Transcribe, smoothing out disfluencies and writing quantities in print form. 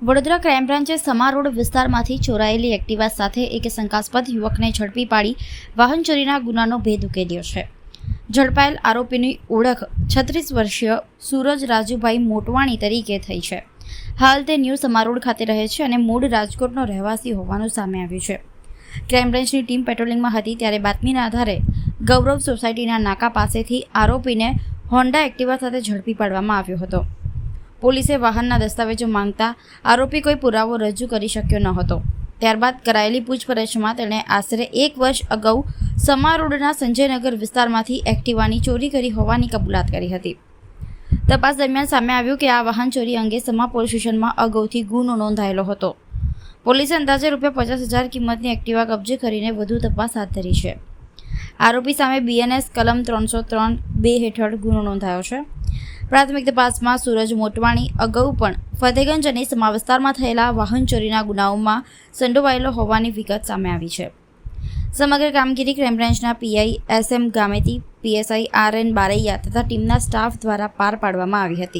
Vadodara crime બ્રાન્ચે સમા road વિસ્તારમાંથી ચોરાયેલી Activa સાથે એક શંકાસ્પદ યુવકને ઝડપી પાડી વાહન ચોરીના ગુનાનો ભેદ ઉકેલ્યો છે. ઝડપાયેલ આરોપીની ઓળખ 36 વર્ષીય સૂરજ રાજુભાઈ મોટવાણી તરીકે થઈ છે. હાલ તે ન્યૂ સમા રોડ ખાતે રહે છે અને મૂળ રાજકોટનો રહેવાસી હોવાનું સામે આવ્યું છે. ક્રાઇમ બ્રાન્ચની ટીમ પેટ્રોલિંગમાં હતી ત્યારે બાતમીના આધારે ગૌરવ સોસાયટીના નાકા પાસેથી આરોપીને હોન્ડા એક્ટિવા સાથે ઝડપી પાડવામાં આવ્યો હતો. પોલીસે વાહનના દસ્તાવેજો માંગતા આરોપી કોઈ પુરાવો રજૂ કરી શક્યો ન હતો. ત્યારબાદ કરાયેલી પૂછપરછમાં તેણે આશરે 1 વર્ષ અગાઉ સમા રોડના સંજયનગર વિસ્તારમાંથી એક્ટિવાની ચોરી કરી હોવાની કબૂલાત કરી હતી. તપાસ દરમિયાન સામે આવ્યું કે આ વાહન ચોરી અંગે સમા પોલીસ સ્ટેશનમાં અગાઉથી ગુનો નોંધાયેલો હતો. પોલીસે અંદાજે ₹50,000 કિંમતની એક્ટિવા કબજે કરીને વધુ તપાસ હાથ ધરી છે. આરોપી સામે BNS કલમ 303(2) હેઠળ ગુનો નોંધાયો છે. પ્રાથમિક તપાસમાં સૂરજ મોટવાણી અગાઉ પણ ફતેગંજ અને સમા વિસ્તારમાં થયેલા વાહન ચોરીના ગુનાઓમાં સંડોવાયેલો હોવાની વિગત સામે આવી છે. સમગ્ર કામગીરી ક્રાઇમ બ્રાન્ચના PI SM Gameti, PSI RN Baraiya તથા ટીમના સ્ટાફ દ્વારા પાર પાડવામાં આવી હતી.